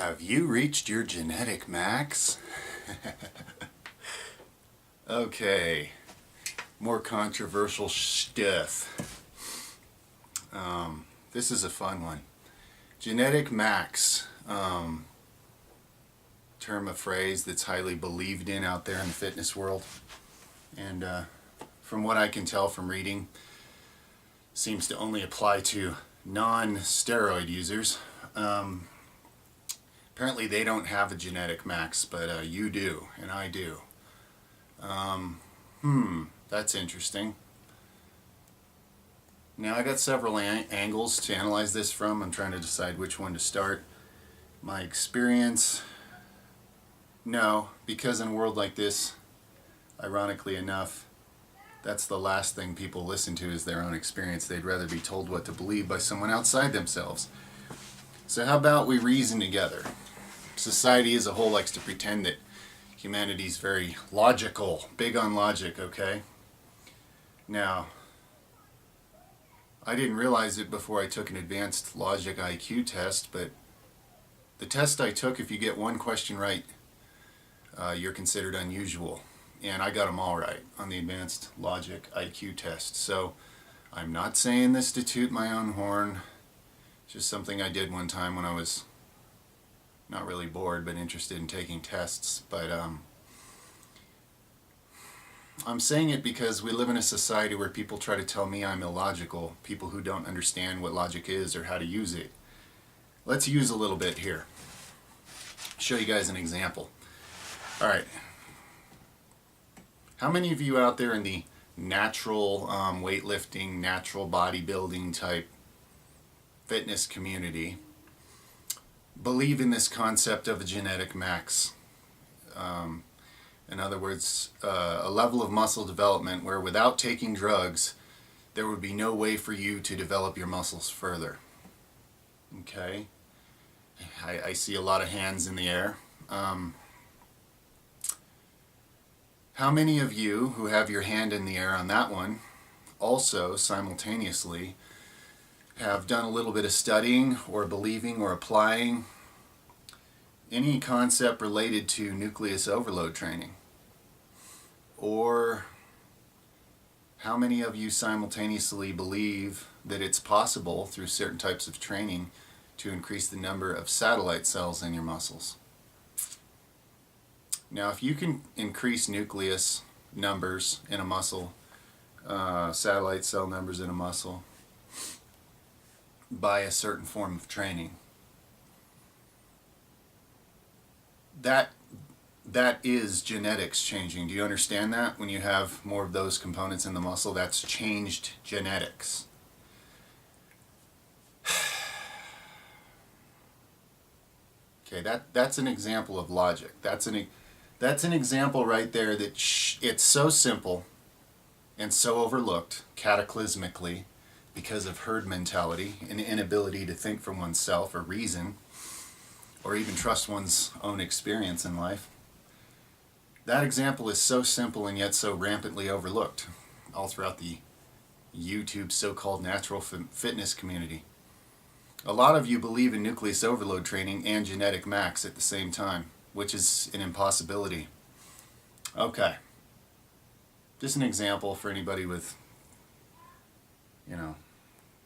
Have you reached your genetic max? Okay, more controversial stuff. This is a fun one. Genetic max, term of phrase that's highly believed in out there in the fitness world. And from what I can tell from reading, seems to only apply to non-steroid users. Apparently they don't have a genetic max, but you do, and I do. That's interesting. Now I got several angles to analyze this from. I'm trying to decide which one to start. My experience, no, because in a world like this, ironically enough, that's the last thing people listen to is their own experience. They'd rather be told what to believe by someone outside themselves. So how about we reason together? Society as a whole likes to pretend that humanity's very logical, big on logic, okay? Now, I didn't realize it before I took an advanced logic IQ test, but the test I took, if you get one question right, you're considered unusual. And I got them all right on the advanced logic IQ test. So I'm not saying this to toot my own horn. It's just something I did one time when I was not really bored but interested in taking tests. But I'm saying it because we live in a society where people try to tell me I'm illogical, people who don't understand what logic is or how to use it. Let's use a little bit here. Show you guys an example. Alright. How many of you out there in the natural weightlifting, natural bodybuilding type fitness community believe in this concept of a genetic max? In other words, a level of muscle development where without taking drugs, there would be no way for you to develop your muscles further. Okay? I see a lot of hands in the air. How many of you who have your hand in the air on that one also simultaneously have done a little bit of studying or believing or applying any concept related to nucleus overload training? Or how many of you simultaneously believe that it's possible through certain types of training to increase the number of satellite cells in your muscles? Now, if you can increase nucleus numbers in a muscle, satellite cell numbers in a muscle, by a certain form of training, that is genetics changing. Do you understand that? When you have more of those components in the muscle, that's changed genetics. Okay, that's an example of logic. That's an example right there that it's so simple and so overlooked cataclysmically because of herd mentality and inability to think for oneself or reason or even trust one's own experience in life. That example is so simple and yet so rampantly overlooked all throughout the YouTube so-called natural fitness community. A lot of you believe in nucleus overload training and genetic max at the same time, which is an impossibility. Okay. Just an example for anybody with, a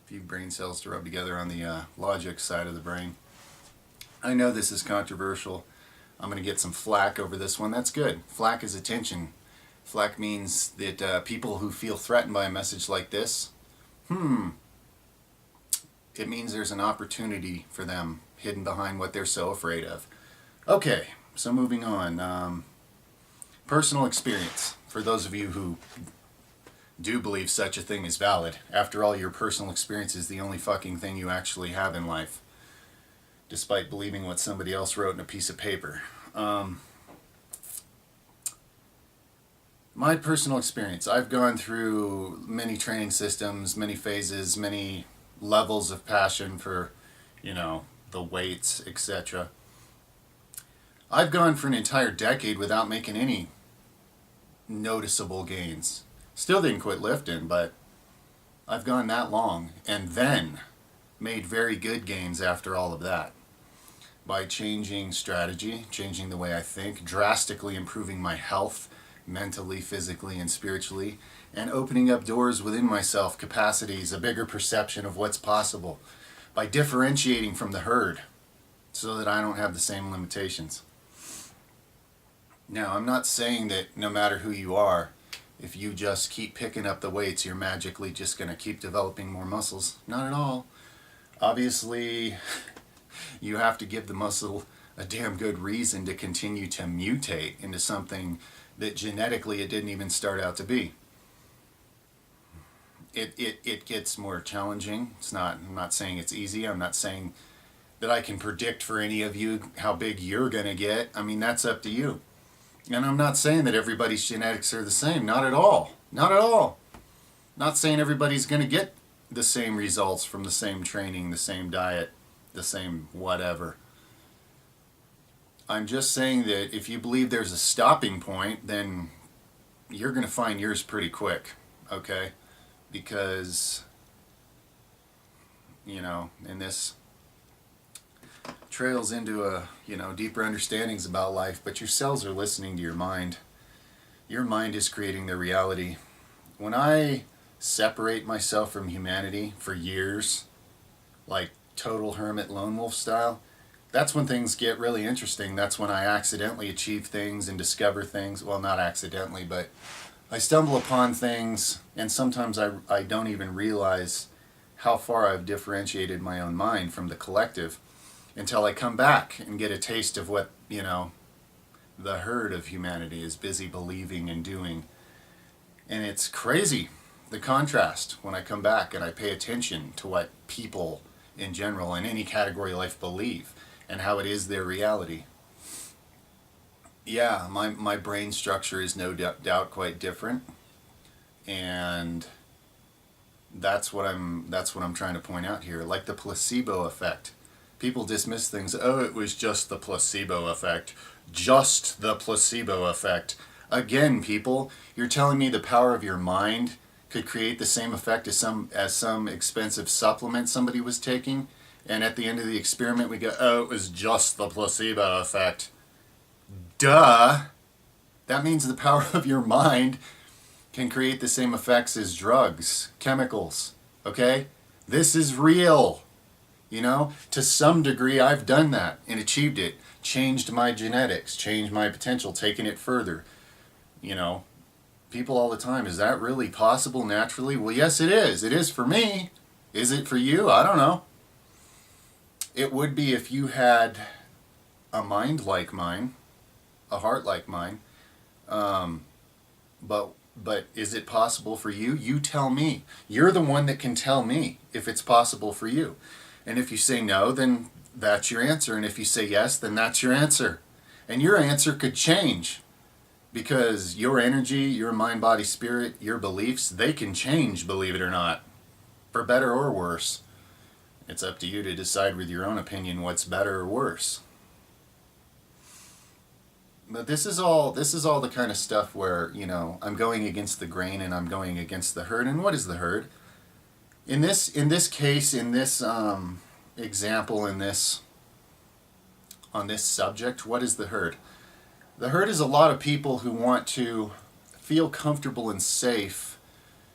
few brain cells to rub together on the logic side of the brain. I know this is controversial. I'm going to get some flack over this one. That's good. Flack is attention. Flack means that people who feel threatened by a message like this, it means there's an opportunity for them hidden behind what they're so afraid of. Okay, so moving on. Personal experience. For those of you who do believe such a thing is valid. After all, your personal experience is the only fucking thing you actually have in life, despite believing what somebody else wrote in a piece of paper. My personal experience. I've gone through many training systems, many phases, many levels of passion for, the weights, etc. I've gone for an entire decade without making any noticeable gains. Still didn't quit lifting, but I've gone that long and then made very good gains after all of that. by changing strategy, changing the way I think, drastically improving my health, mentally, physically, and spiritually, and opening up doors within myself, capacities, a bigger perception of what's possible, by differentiating from the herd so that I don't have the same limitations. Now, I'm not saying that no matter who you are, if you just keep picking up the weights, you're magically just going to keep developing more muscles. Not at all. Obviously, you have to give the muscle a damn good reason to continue to mutate into something that genetically it didn't even start out to be. It gets more challenging. I'm not saying it's easy. I'm not saying that I can predict for any of you how big you're going to get. I mean, that's up to you. And I'm not saying that everybody's genetics are the same. Not at all. Not at all. Not saying everybody's going to get the same results from the same training, the same diet, the same whatever. I'm just saying that if you believe there's a stopping point, then you're going to find yours pretty quick, okay? Because, and this trails into deeper understandings about life, but your cells are listening to your mind. Your mind is creating their reality. When I separate myself from humanity for years, like total hermit lone wolf style, that's when things get really interesting. That's when I accidentally achieve things and discover things. Well, not accidentally, but I stumble upon things, and sometimes I don't even realize how far I've differentiated my own mind from the collective until I come back and get a taste of what, the herd of humanity is busy believing and doing. And it's crazy, the contrast, when I come back and I pay attention to what people in general in any category of life believe and how it is their reality. Yeah, my brain structure is no doubt quite different, and that's what I'm trying to point out here. Like the placebo effect. People dismiss things. Oh, it was just the placebo effect. Just the placebo effect. Again, people, you're telling me the power of your mind could create the same effect as some expensive supplement somebody was taking, and at the end of the experiment we go, oh, it was just the placebo effect. Duh! That means the power of your mind can create the same effects as drugs, chemicals, okay? This is real. To some degree I've done that and achieved it. Changed my genetics, changed my potential, taken it further. People all the time, is that really possible naturally? Well, yes, it is. It is for me. Is it for you? I don't know. It would be if you had a mind like mine, a heart like mine. But is it possible for you? You tell me. You're the one that can tell me if it's possible for you. And if you say no, then that's your answer. And if you say yes, then that's your answer. And your answer could change. Because your energy, your mind, body, spirit, your beliefs, they can change, believe it or not. For better or worse. It's up to you to decide with your own opinion what's better or worse. But this is all the kind of stuff where, I'm going against the grain and I'm going against the herd. And what is the herd? In this case, in this example, on this subject, what is the herd? The herd is a lot of people who want to feel comfortable and safe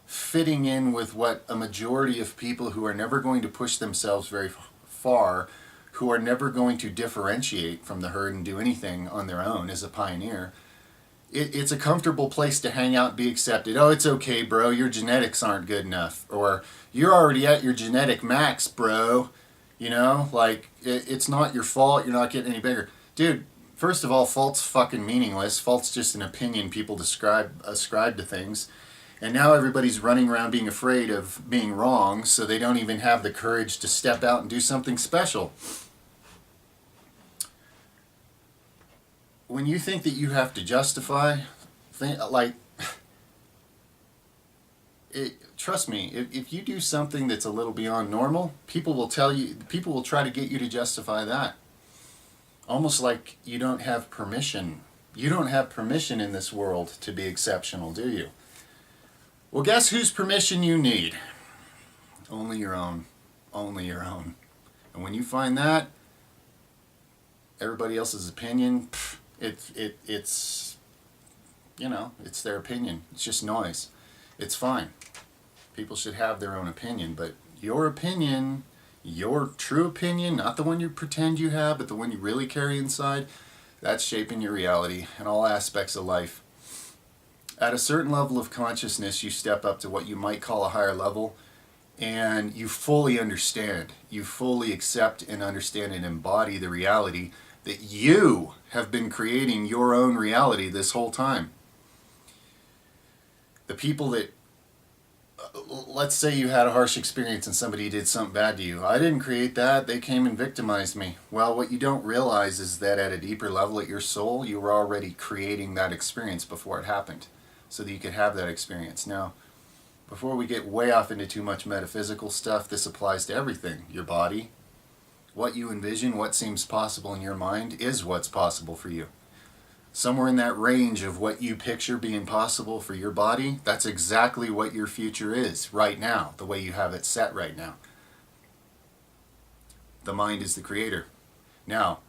fitting in with what a majority of people who are never going to push themselves very far, who are never going to differentiate from the herd and do anything on their own as a pioneer. It's a comfortable place to hang out and be accepted. Oh, it's okay, bro, your genetics aren't good enough. Or, you're already at your genetic max, bro. It's not your fault, you're not getting any bigger. Dude, first of all, fault's fucking meaningless. Fault's just an opinion people ascribe to things. And now everybody's running around being afraid of being wrong, so they don't even have the courage to step out and do something special. When you think that you have to justify, trust me, if you do something that's a little beyond normal, people will try to get you to justify that. Almost like you don't have permission. You don't have permission in this world to be exceptional, do you? Well, guess whose permission you need? Only your own. Only your own. And when you find that, Everybody else's opinion, it's, you know, it's their opinion. It's just noise. It's fine. People should have their own opinion, but your opinion, your true opinion, not the one you pretend you have, but the one you really carry inside, that's shaping your reality in all aspects of life. At a certain level of consciousness, you step up to what you might call a higher level, and you fully understand, you fully accept and understand and embody the reality that you have been creating your own reality this whole time. The people that, let's say you had a harsh experience and somebody did something bad to you. I didn't create that. They came and victimized me. Well, what you don't realize is that at a deeper level at your soul, you were already creating that experience before it happened, so that you could have that experience. Now, before we get way off into too much metaphysical stuff, this applies to everything. Your body, what you envision, what seems possible in your mind is what's possible for you. Somewhere in that range of what you picture being possible for your body, that's exactly what your future is right now, the way you have it set right now. The mind is the creator. Now,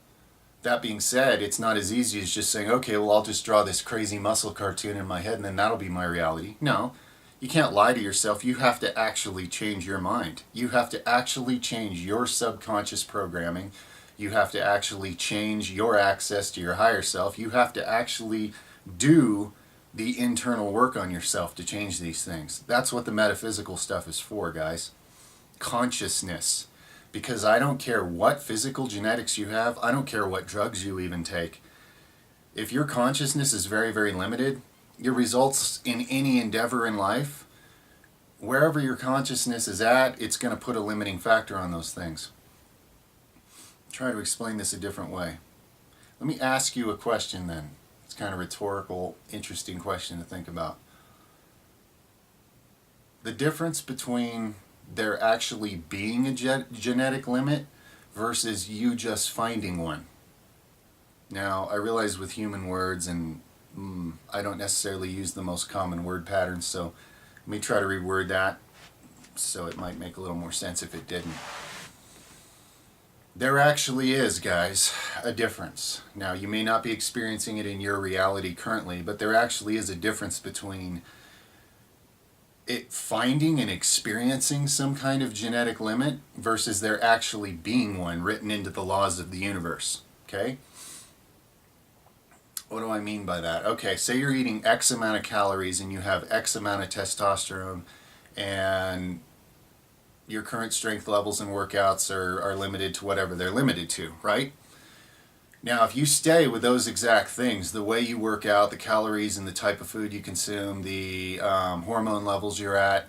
that being said, it's not as easy as just saying, okay, well, I'll just draw this crazy muscle cartoon in my head and then that'll be my reality. No, you can't lie to yourself. You have to actually change your mind. You have to actually change your subconscious programming. You have to actually change your access to your higher self. You have to actually do the internal work on yourself to change these things. That's what the metaphysical stuff is for, guys. Consciousness. Because I don't care what physical genetics you have. I don't care what drugs you even take. If your consciousness is very, very limited, your results in any endeavor in life, wherever your consciousness is at, it's going to put a limiting factor on those things. Try to explain this a different way. Let me ask you a question then. It's kind of rhetorical, interesting question to think about. The difference between there actually being a genetic limit versus you just finding one. Now, I realize with human words, and I don't necessarily use the most common word patterns, so let me try to reword that so it might make a little more sense if it didn't. There actually is, guys, a difference. Now, you may not be experiencing it in your reality currently, but there actually is a difference between it finding and experiencing some kind of genetic limit versus there actually being one written into the laws of the universe. Okay? What do I mean by that? Okay, say you're eating X amount of calories and you have X amount of testosterone, and your current strength levels and workouts are limited to whatever they're limited to, right? Now, if you stay with those exact things, the way you work out, the calories and the type of food you consume, the hormone levels you're at,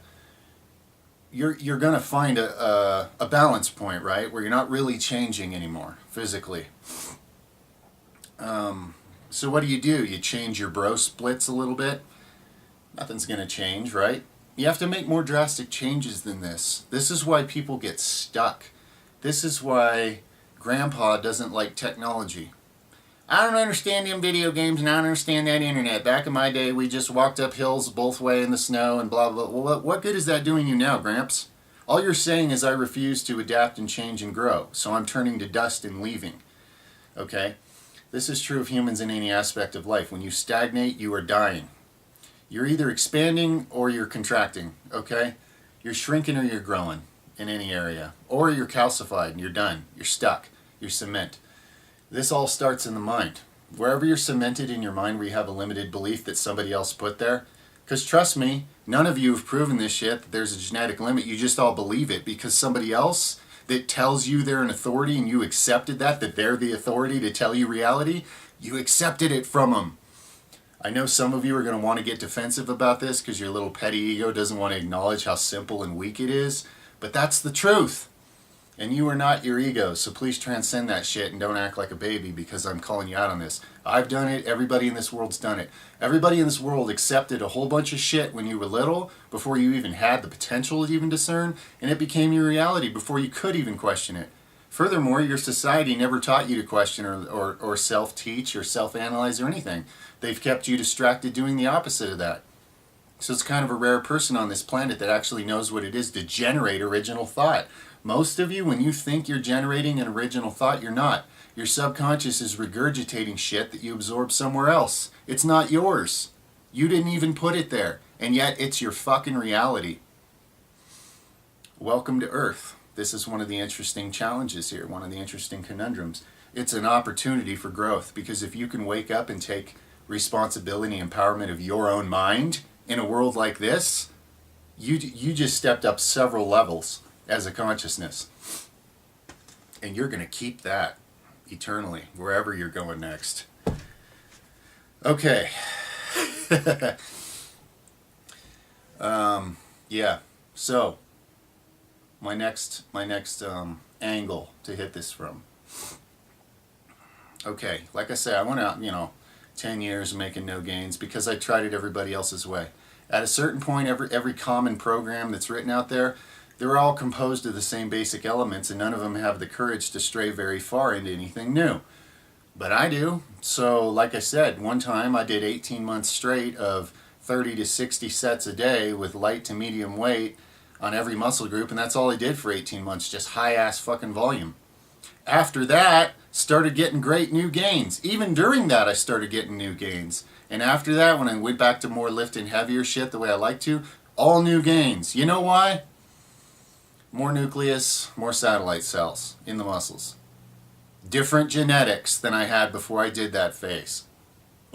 you're going to find a balance point, right? Where you're not really changing anymore physically. So what do? You change your bro splits a little bit. Nothing's going to change, right? You have to make more drastic changes than this. This is why people get stuck. This is why Grandpa doesn't like technology. I don't understand them video games and I don't understand that internet. Back in my day, we just walked up hills both way in the snow and blah, blah, blah. Well, what good is that doing you now, Gramps? All you're saying is I refuse to adapt and change and grow, so I'm turning to dust and leaving. Okay? This is true of humans in any aspect of life. When you stagnate, you are dying. You're either expanding or you're contracting, okay? You're shrinking or you're growing in any area. Or you're calcified and you're done. You're stuck. You're cement. This all starts in the mind. Wherever you're cemented in your mind where you have a limited belief that somebody else put there, because trust me, none of you have proven this shit, that there's a genetic limit. You just all believe it because somebody else that tells you they're an authority and you accepted that they're the authority to tell you reality, you accepted it from them. I know some of you are going to want to get defensive about this because your little petty ego doesn't want to acknowledge how simple and weak it is, but that's the truth. And you are not your ego, so please transcend that shit and don't act like a baby because I'm calling you out on this. I've done it, everybody in this world's done it. Everybody in this world accepted a whole bunch of shit when you were little, before you even had the potential to even discern, and it became your reality before you could even question it. Furthermore, your society never taught you to question or self-teach or self-analyze or anything. They've kept you distracted doing the opposite of that. So it's kind of a rare person on this planet that actually knows what it is to generate original thought. Most of you, when you think you're generating an original thought, you're not. Your subconscious is regurgitating shit that you absorb somewhere else. It's not yours. You didn't even put it there, and yet it's your fucking reality. Welcome to Earth. This is one of the interesting challenges here, one of the interesting conundrums. It's an opportunity for growth, because if you can wake up and take responsibility and empowerment of your own mind in a world like this, you just stepped up several levels as a consciousness. And you're going to keep that eternally, wherever you're going next. Okay. Yeah, so my next angle to hit this from. Okay, like I said, I went out, 10 years making no gains because I tried it everybody else's way. At a certain point, every common program that's written out there, they're all composed of the same basic elements, and none of them have the courage to stray very far into anything new. But I do. So, like I said, one time I did 18 months straight of 30 to 60 sets a day with light to medium weight on every muscle group, and that's all I did for 18 months, just high-ass fucking volume. After that, started getting great new gains. Even during that, I started getting new gains. And after that, when I went back to more lifting heavier shit the way I like to, all new gains. You know why? More nucleus, more satellite cells in the muscles. Different genetics than I had before I did that phase.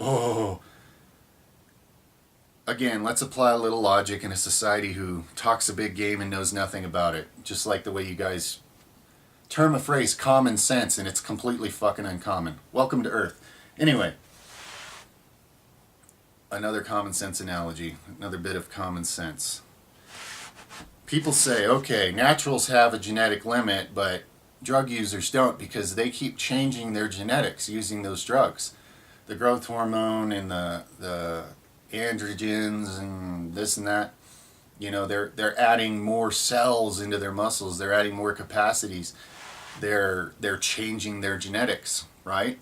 Oh. Again, let's apply a little logic in a society who talks a big game and knows nothing about it. Just like the way you guys term a phrase common sense, and it's completely fucking uncommon. Welcome to Earth. Anyway, another common sense analogy, another bit of common sense. People say, okay, naturals have a genetic limit, but drug users don't, because they keep changing their genetics using those drugs. The growth hormone and the androgens and this and that, they're adding more cells into their muscles, they're adding more capacities, they're changing their genetics, right?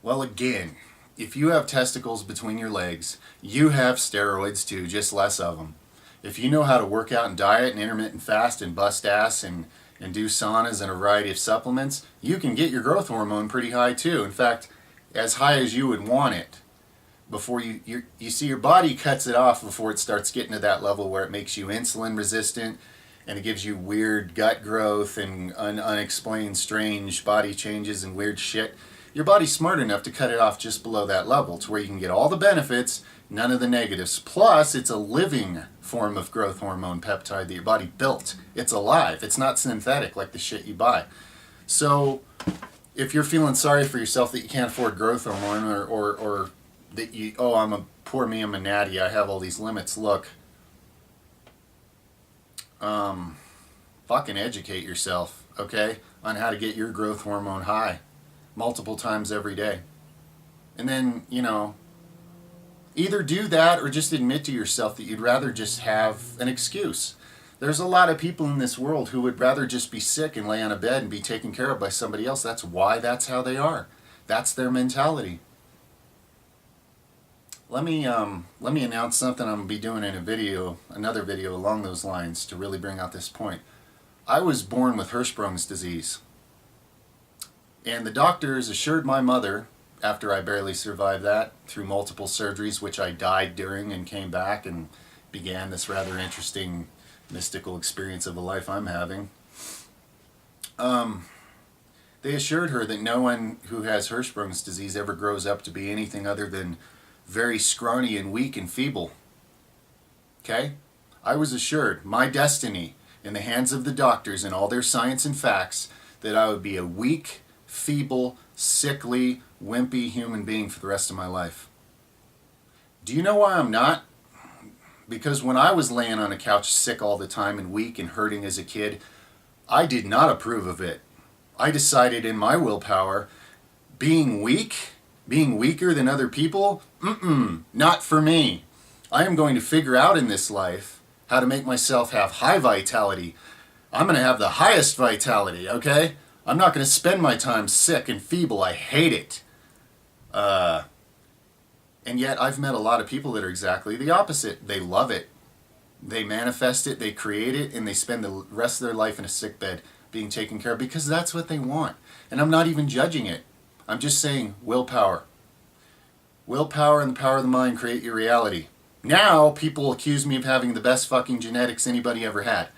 Well, again, if you have testicles between your legs, you have steroids too, just less of them. If you know how to work out and diet and intermittent fast and bust ass and do saunas and a variety of supplements, you can get your growth hormone pretty high too. In fact, as high as you would want it. Before you see, your body cuts it off before it starts getting to that level where it makes you insulin resistant, and it gives you weird gut growth and unexplained strange body changes and weird shit. Your body's smart enough to cut it off just below that level to where you can get all the benefits, none of the negatives. Plus, it's a living form of growth hormone peptide that your body built. It's alive. It's not synthetic like the shit you buy. So, if you're feeling sorry for yourself that you can't afford growth hormone, or that I'm a poor me, I'm a natty, I have all these limits. Look, fucking educate yourself, okay, on how to get your growth hormone high multiple times every day. And then, either do that or just admit to yourself that you'd rather just have an excuse. There's a lot of people in this world who would rather just be sick and lay on a bed and be taken care of by somebody else. That's how they are. That's their mentality. Let me announce something I'm going to be doing in another video along those lines to really bring out this point. I was born with Hirschsprung's disease. And the doctors assured my mother, after I barely survived that, through multiple surgeries, which I died during and came back and began this rather interesting mystical experience of a life I'm having. They assured her that no one who has Hirschsprung's disease ever grows up to be anything other than very scrawny and weak and feeble. Okay? I was assured, my destiny, in the hands of the doctors and all their science and facts, that I would be a weak, feeble, sickly, wimpy human being for the rest of my life. Do you know why I'm not? Because when I was laying on a couch sick all the time and weak and hurting as a kid, I did not approve of it. I decided in my willpower, being weaker than other people, not for me. I am going to figure out in this life how to make myself have high vitality. I'm going to have the highest vitality, okay? I'm not going to spend my time sick and feeble. I hate it. And yet I've met a lot of people that are exactly the opposite. They love it. They manifest it, they create it, and they spend the rest of their life in a sick bed. being taken care of because that's what they want. And I'm not even judging it. I'm just saying willpower. Willpower and the power of the mind create your reality. Now people accuse me of having the best fucking genetics anybody ever had.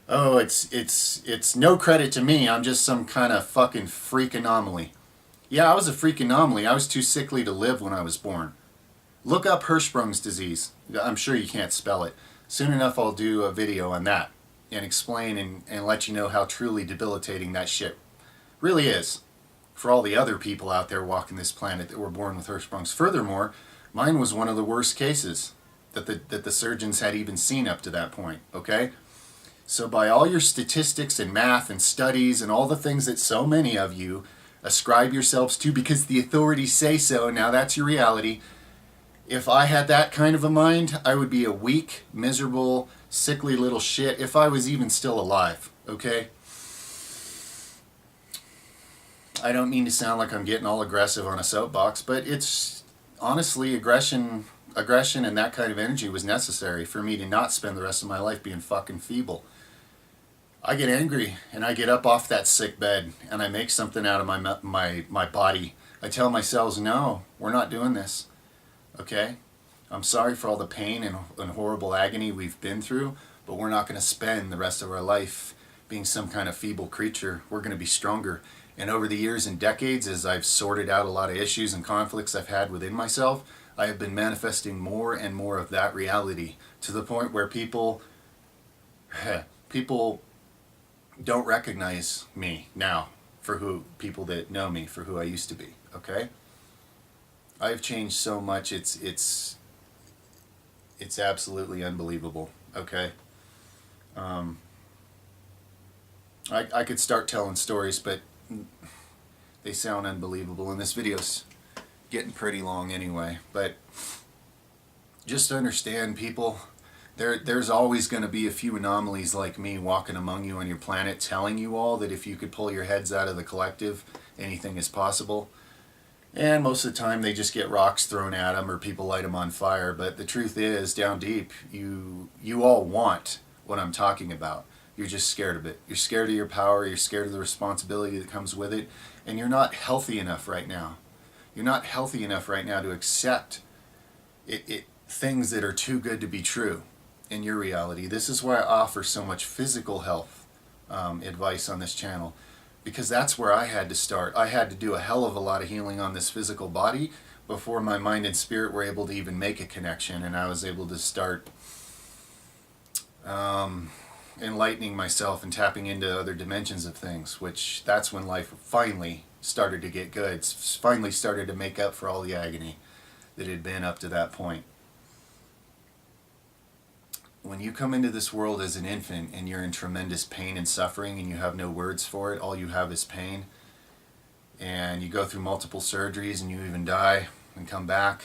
Oh, it's no credit to me. I'm just some kind of fucking freak anomaly. Yeah, I was a freak anomaly. I was too sickly to live when I was born. Look up Hirschsprung's disease. I'm sure you can't spell it. Soon enough I'll do a video on that and explain and let you know how truly debilitating that shit really is for all the other people out there walking this planet that were born with Hirschsprung's. Furthermore, mine was one of the worst cases that the surgeons had even seen up to that point, okay? So by all your statistics and math and studies and all the things that so many of you ascribe yourselves to because the authorities say so, now that's your reality. If I had that kind of a mind, I would be a weak, miserable, sickly little shit if I was even still alive, okay? I don't mean to sound like I'm getting all aggressive on a soapbox, but it's honestly aggression and that kind of energy was necessary for me to not spend the rest of my life being fucking feeble. I get angry and I get up off that sick bed and I make something out of my body. I tell my cells, no, we're not doing this. Okay? I'm sorry for all the pain and horrible agony we've been through, but we're not going to spend the rest of our life being some kind of feeble creature. We're going to be stronger. And over the years and decades, as I've sorted out a lot of issues and conflicts I've had within myself, I have been manifesting more and more of that reality to the point where people don't recognize me now for who people that know me for who I used to be. Okay, I've changed so much. It's absolutely unbelievable. Okay, I could start telling stories, but they sound unbelievable, and this video's getting pretty long anyway. But just understand, people, there's always going to be a few anomalies like me walking among you on your planet, telling you all that if you could pull your heads out of the collective, anything is possible. And most of the time they just get rocks thrown at them or people light them on fire. But the truth is, down deep, you all want what I'm talking about. You're just scared of it. You're scared of your power. You're scared of the responsibility that comes with it. And you're not healthy enough right now. You're not healthy enough right now to accept things that are too good to be true in your reality. This is why I offer so much physical health advice on this channel, because that's where I had to start. I had to do a hell of a lot of healing on this physical body before my mind and spirit were able to even make a connection, and I was able to start enlightening myself and tapping into other dimensions of things, which that's when life finally started to get good. It's finally started to make up for all the agony that had been up to that point. When you come into this world as an infant and you're in tremendous pain and suffering and you have no words for it, all you have is pain, and you go through multiple surgeries and you even die and come back,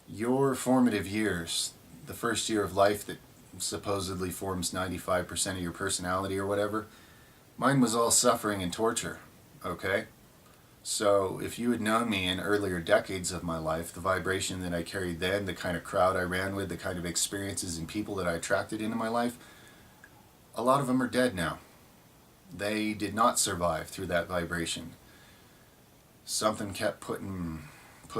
your formative years, the first year of life that supposedly forms 95% of your personality or whatever, mine was all suffering and torture, okay? So if you had known me in earlier decades of my life, the vibration that I carried then, the kind of crowd I ran with, the kind of experiences and people that I attracted into my life, a lot of them are dead now. They did not survive through that vibration. Something kept putting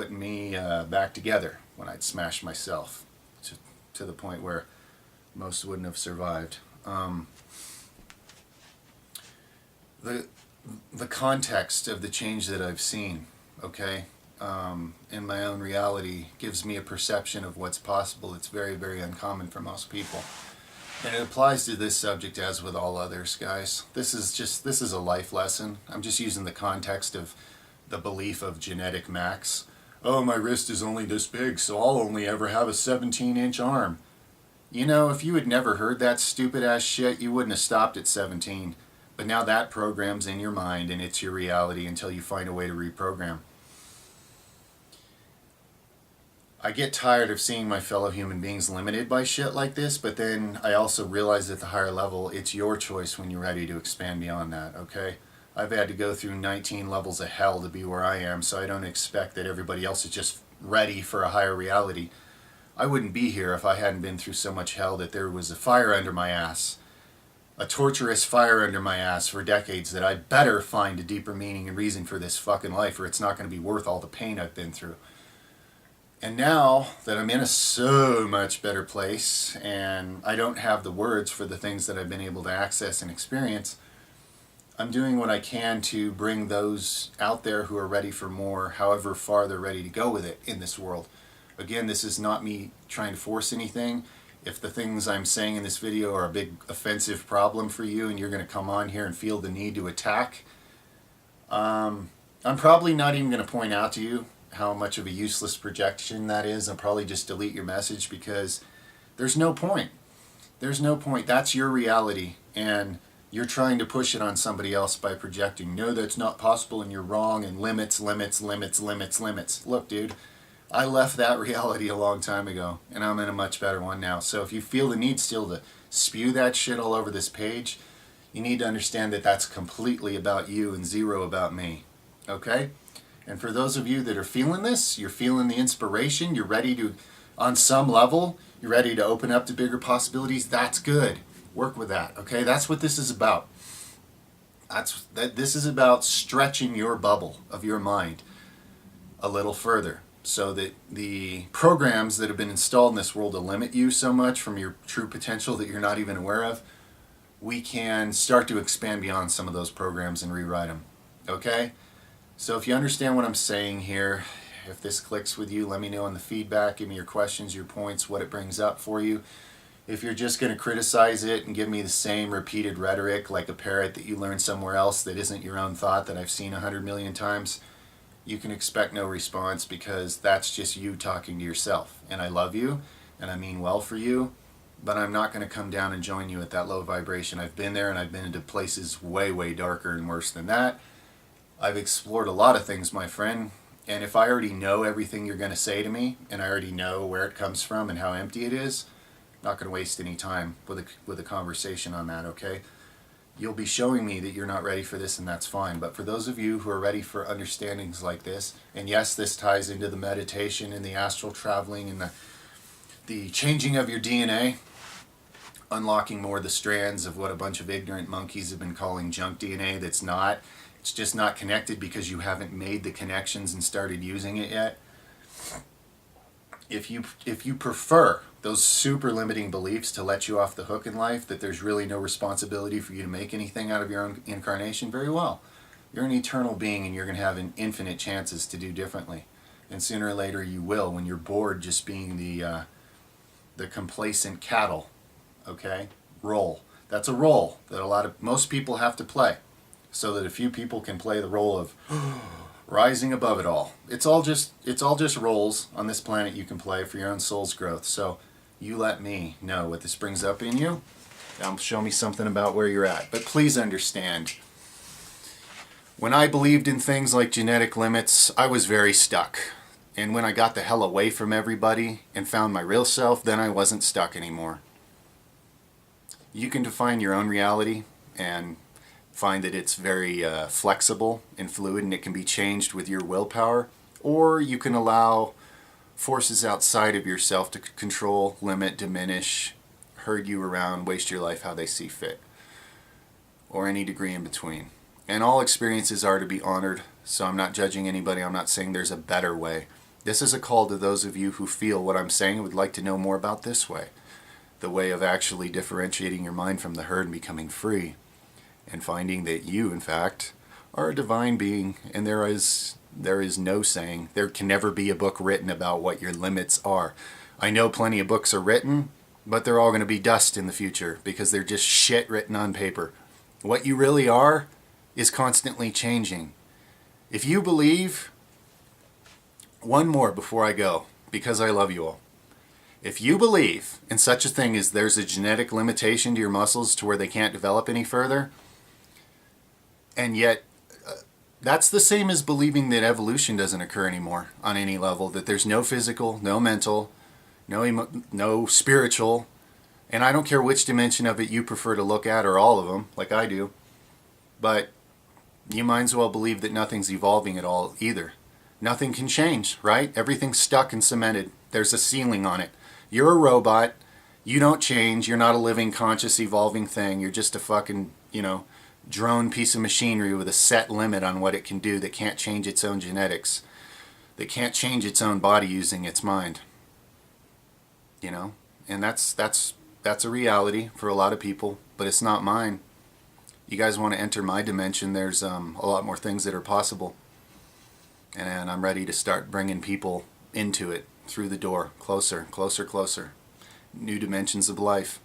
me back together when I'd smash myself to the point where most wouldn't have survived. The context of the change that I've seen, okay, in my own reality gives me a perception of what's possible. It's very, very uncommon for most people. And it applies to this subject as with all others, guys. This is a life lesson. I'm just using the context of the belief of genetic max. Oh, my wrist is only this big, so I'll only ever have a 17-inch arm. You know, if you had never heard that stupid ass shit, you wouldn't have stopped at 17. But now that program's in your mind and it's your reality until you find a way to reprogram. I get tired of seeing my fellow human beings limited by shit like this, but then I also realize at the higher level, it's your choice when you're ready to expand beyond that, okay? I've had to go through 19 levels of hell to be where I am, so I don't expect that everybody else is just ready for a higher reality. I wouldn't be here if I hadn't been through so much hell that there was a fire under my ass. a torturous fire under my ass for decades that I better find a deeper meaning and reason for this fucking life, or it's not going to be worth all the pain I've been through. And now that I'm in a so much better place and I don't have the words for the things that I've been able to access and experience, I'm doing what I can to bring those out there who are ready for more, however far they're ready to go with it in this world. Again, this is not me trying to force anything. If the things I'm saying in this video are a big offensive problem for you and you're going to come on here and feel the need to attack, I'm probably not even going to point out to you how much of a useless projection that is. I'll probably just delete your message because there's no point. There's no point. That's your reality, and you're trying to push it on somebody else by projecting, no, that's not possible and you're wrong, and limits, limits, limits, limits, limits. Look, dude, I left that reality a long time ago, and I'm in a much better one now. So if you feel the need still to spew that shit all over this page, you need to understand that that's completely about you and zero about me. Okay? And for those of you that are feeling this, you're feeling the inspiration, you're ready to, on some level, you're ready to open up to bigger possibilities, that's good. Work with that, okay? That's what this is about. This is about stretching your bubble of your mind a little further so that the programs that have been installed in this world to limit you so much from your true potential that you're not even aware of, we can start to expand beyond some of those programs and rewrite them, okay? So if you understand what I'm saying here, if this clicks with you, let me know in the feedback. Give me your questions, your points, what it brings up for you. If you're just going to criticize it and give me the same repeated rhetoric like a parrot that you learned somewhere else that isn't your own thought that I've seen 100 million times, you can expect no response because that's just you talking to yourself. And I love you and I mean well for you, but I'm not going to come down and join you at that low vibration. I've been there and I've been into places way, way darker and worse than that. I've explored a lot of things, my friend, and if I already know everything you're going to say to me, and I already know where it comes from and how empty it is, I'm not going to waste any time with a conversation on that, okay? You'll be showing me that you're not ready for this, and that's fine. But for those of you who are ready for understandings like this, and yes, this ties into the meditation and the astral traveling and the changing of your DNA, unlocking more of the strands of what a bunch of ignorant monkeys have been calling junk DNA that's not. It's just not connected because you haven't made the connections and started using it yet. If you prefer those super limiting beliefs to let you off the hook in life, that there's really no responsibility for you to make anything out of your own incarnation, very well. You're an eternal being and you're going to have infinite chances to do differently. And sooner or later you will when you're bored just being the complacent cattle, okay? Role. That's a role that most people have to play, so that a few people can play the role of rising above it all. It's all just roles on this planet you can play for your own soul's growth. So you let me know what this brings up in you. Show me something about where you're at. But please understand, when I believed in things like genetic limits, I was very stuck. And when I got the hell away from everybody and found my real self, then I wasn't stuck anymore. You can define your own reality and find that it's very flexible and fluid and it can be changed with your willpower, or you can allow forces outside of yourself to control, limit, diminish, herd you around, waste your life how they see fit, or any degree in between. And all experiences are to be honored, so I'm not judging anybody. I'm not saying there's a better way. This is a call to those of you who feel what I'm saying and would like to know more about this way, the way of actually differentiating your mind from the herd and becoming free, and finding that you, in fact, are a divine being, and there is no saying, there can never be a book written about what your limits are. I know plenty of books are written, but they're all going to be dust in the future because they're just shit written on paper. What you really are is constantly changing. If you believe, one more before I go, because I love you all. If you believe in such a thing as there's a genetic limitation to your muscles to where they can't develop any further, and yet that's the same as believing that evolution doesn't occur anymore on any level, that there's no physical, no mental, no spiritual, and I don't care which dimension of it you prefer to look at, or all of them, like I do, but you might as well believe that nothing's evolving at all either. Nothing can change, right? Everything's stuck and cemented. There's a ceiling on it. You're a robot, You don't change. You're not a living, conscious, evolving thing. You're just a fucking, drone piece of machinery with a set limit on what it can do that can't change its own genetics, that can't change its own body using its mind. And that's a reality for a lot of people, but it's not mine. You guys want to enter my dimension, there's a lot more things that are possible. And I'm ready to start bringing people into it, through the door, closer, closer, closer. New dimensions of life.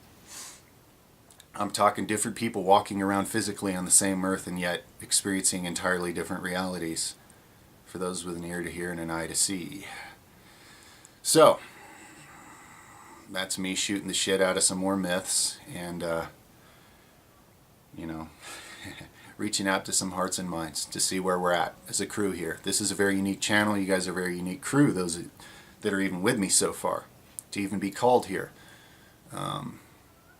I'm talking different people walking around physically on the same earth and yet experiencing entirely different realities. For those with an ear to hear and an eye to see. So, that's me shooting the shit out of some more myths and, reaching out to some hearts and minds to see where we're at as a crew here. This is a very unique channel. You guys are a very unique crew, those that are even with me so far, to even be called here.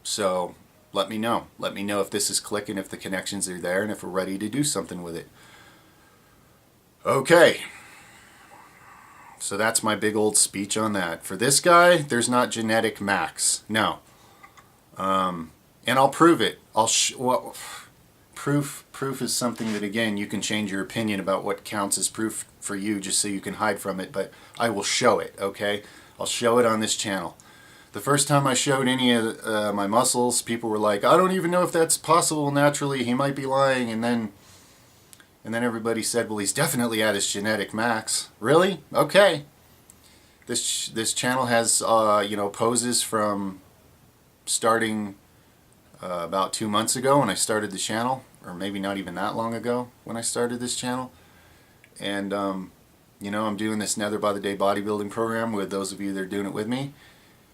So let me know. Let me know if this is clicking, if the connections are there, and if we're ready to do something with it. Okay. So that's my big old speech on that. For this guy, there's not genetic max. No. And I'll prove it. Proof is something that, again, you can change your opinion about what counts as proof for you just so you can hide from it, but I will show it, okay? I'll show it on this channel. The first time I showed any of my muscles, people were like, I don't even know if that's possible naturally, he might be lying, and then everybody said, well, he's definitely at his genetic max. Really? Okay. This channel has, poses from starting about 2 months ago when I started the channel, or maybe not even that long ago when I started this channel. And, I'm doing this Nether by the Day bodybuilding program with those of you that are doing it with me.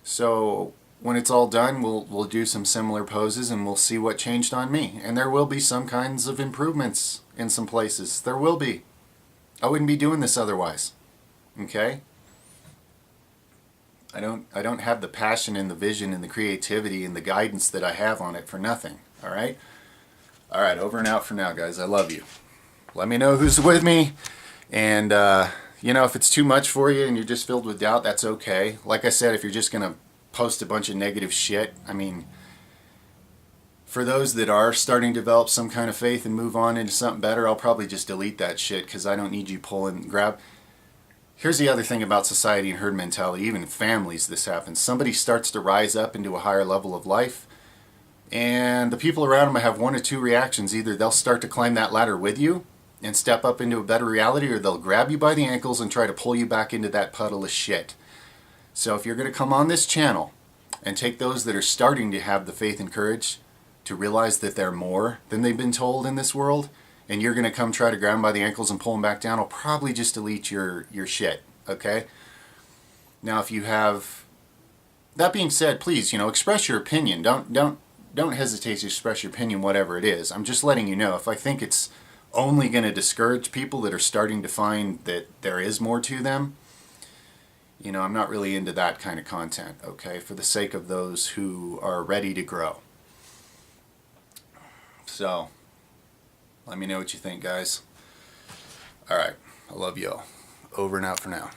So when it's all done, we'll do some similar poses and we'll see what changed on me. And there will be some kinds of improvements in some places. There will be. I wouldn't be doing this otherwise. Okay? I don't have the passion and the vision and the creativity and the guidance that I have on it for nothing. All right? All right, over and out for now, guys. I love you. Let me know who's with me. And, if it's too much for you and you're just filled with doubt, that's okay. Like I said, if you're just going to post a bunch of negative shit, for those that are starting to develop some kind of faith and move on into something better, I'll probably just delete that shit because I don't need you pulling and grab. Here's the other thing about society and herd mentality, even in families this happens. Somebody starts to rise up into a higher level of life, and the people around them have one or two reactions. Either they'll start to climb that ladder with you and step up into a better reality, or they'll grab you by the ankles and try to pull you back into that puddle of shit. So if you're going to come on this channel and take those that are starting to have the faith and courage to realize that they're more than they've been told in this world, and you're going to come try to grab them by the ankles and pull them back down, I'll probably just delete your shit, okay? Now, if you have... That being said, please, express your opinion. Don't hesitate to express your opinion, whatever it is. I'm just letting you know. If I think it's only going to discourage people that are starting to find that there is more to them, I'm not really into that kind of content, okay? For the sake of those who are ready to grow. So... let me know what you think, guys. Alright, I love y'all. Over and out for now.